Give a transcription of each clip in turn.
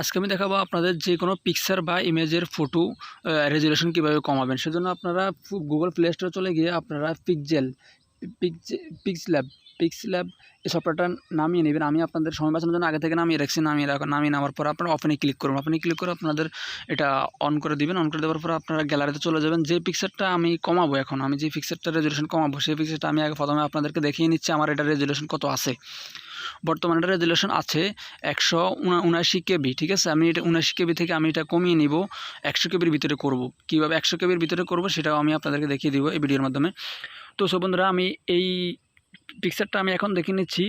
আজকে আমি দেখাবো আপনাদের যে কোনো পিকচার বা ইমেজের ফটো রেজুলেশন কীভাবে কমাবেন। সেজন্য আপনারা গুগল প্লে স্টোরে চলে গিয়ে আপনারা পিক্সল্যাব এই সফটওয়্যারটা নামিয়ে নেবেন। আমি আপনাদের সময় বাঁচানোর জন্য আগে থেকে নামিয়ে রাখছি। নামিয়ে নেওয়ার পর আপনারা ওপেনে ক্লিক করুন। ওপেনে ক্লিক করে আপনাদের এটা অন করে দিবেন। অন করে দেওয়ার পর আপনারা গ্যালারিতে চলে যাবেন। যে পিকচারটা আমি কমাবো, এখন আমি যে পিকচারটা রেজুলেশন কমাবো, সেই পিকচারটা আমি আগে প্রথমে আপনাদেরকে দেখিয়ে নিচ্ছি আমার এটা রেজুলেশন কত আছে। বর্তমানে এটা রেজুলেশন আছে 179 কেবি। ঠিক আছে, আমি এটা 79 কেবি থেকে আমি এটা কমিয়ে নিব, 100 কেবির ভিতরে করব। কীভাবে 100 কেবির ভিতরে করব সেটাও আমি আপনাদেরকে দেখিয়ে দিব এই ভিডিওর মাধ্যমে। তো সব বন্ধুরা, আমি এই পিকচারটা আমি এখন দেখে নিচ্ছি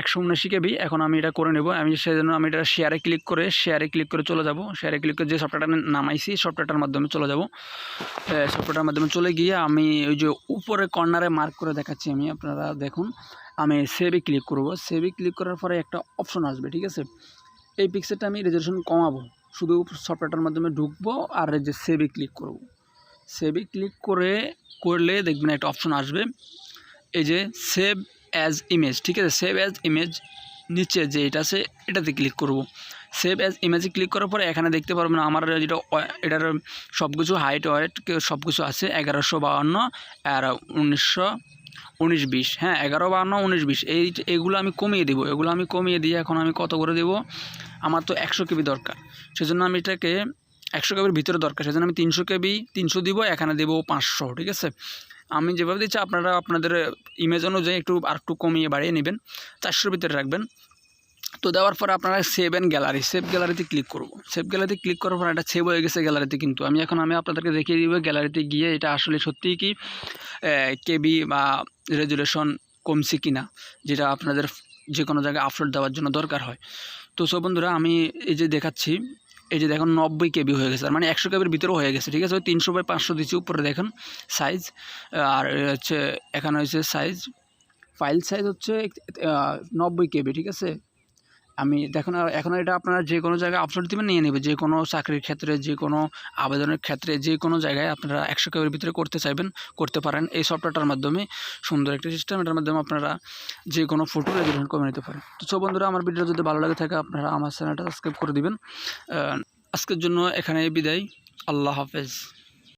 179 কেবি। এখন আমি এটা করে নেব। আমি সেজন্য আমি এটা শেয়ারে ক্লিক করে চলে যাব। শেয়ারে ক্লিক করে যে সফটওয়্যারটা নামাইছি সফটওয়্যারটার মাধ্যমে চলে যাব। সফটওয়্যারটার মাধ্যমে চলে গিয়ে আমি ওই যে উপরে কর্নারে মার্ক করে দেখাচ্ছি আমি, আপনারা দেখুন। আমি সেভে ক্লিক করব। সেভে ক্লিক করার পরে একটা অপশন আসবে। ঠিক আছে, এই পিকচারটা আমি রেজুলেশন কমাবো, শুধু সফটওয়্যারটার মাধ্যমে ঢুকবো আর এই যে সেভে ক্লিক করব। সেভে ক্লিক করলে দেখবেন একটা অপশন আসবে, এই যে সেভ অ্যাজ ইমেজ। ঠিক আছে, সেভ অ্যাজ ইমেজ নিচে যে এটা আছে এটাতে ক্লিক করব। সেভ অ্যাজ ইমেজে ক্লিক করার পরে এখানে দেখতে পারবেন আমার যেটা এটার সব কিছু হাইট ওয়েট সব কিছু আছে 1152 আর 1920। হ্যাঁ, 1152 1920 এইগুলো আমি কমিয়ে দেবো। এগুলো আমি কমিয়ে দিয়ে এখন আমি কত করে দেবো, আমার তো 100 কেবি দরকার। সেজন্য আমি এটাকে 100 কেবির ভিতরে দরকার, সেজন্য আমি 300 কেবি 300 দিব, এখানে দেবো 500। ঠিক আছে, আমি যেভাবে দিচ্ছি আপনারা আপনাদের ইমেজ অনুযায়ী একটু কমিয়ে বাড়িয়ে নেবেন, 400-র ভিতরে রাখবেন। তো দেওয়ার পর আপনারা সেভ গ্যালারিতে ক্লিক করব। সেভ গ্যালারিতে ক্লিক করার পর এটা সেভ হয়ে গেছে গ্যালারিতে। কিন্তু আমি আপনাদেরকে দেখিয়ে দিব গ্যালারিতে গিয়ে এটা আসলে সত্যিই কি কেবি বা রেজুলেশন কমছে কিনা, যেটা আপনাদের যে কোনো জায়গায় আপলোড দেওয়ার জন্য দরকার হয়। তো সব বন্ধুরা, আমি এই যে দেখাচ্ছি, এই যে দেখুন 90 কেবি হয়ে গেছে, মানে 100 কেবির ভিতরেও হয়ে গেছে। ঠিক আছে, ওই 300/500 দিচ্ছি উপরে দেখুন সাইজ। আর হচ্ছে এখানে হচ্ছে ফাইল সাইজ হচ্ছে 90 কেবি। ঠিক আছে, আমি দেখুন এখন এটা আপনারা যে কোনো জায়গায় আপলোড দেবেন নিয়ে নেবে, যে কোনো চাকরির ক্ষেত্রে, যে কোনো আবেদনের ক্ষেত্রে, যে কোনো জায়গায় আপনারা 100 কেবির ভিতরে করতে চাইবেন করতে পারেন এই সফটওয়্যারটার মাধ্যমে। সুন্দর একটা সিস্টেম, এটার মাধ্যমে আপনারা যে কোনো ফটো রেজুলেশন করে নিতে পারেন। তো সব বন্ধুরা, আমার ভিডিও যদি ভালো লাগে থাকে আপনারা আমার চ্যানেলটা সাবস্ক্রাইব করে দিবেন। আজকের জন্য এখানে বিদায়, আল্লাহ হাফেজ।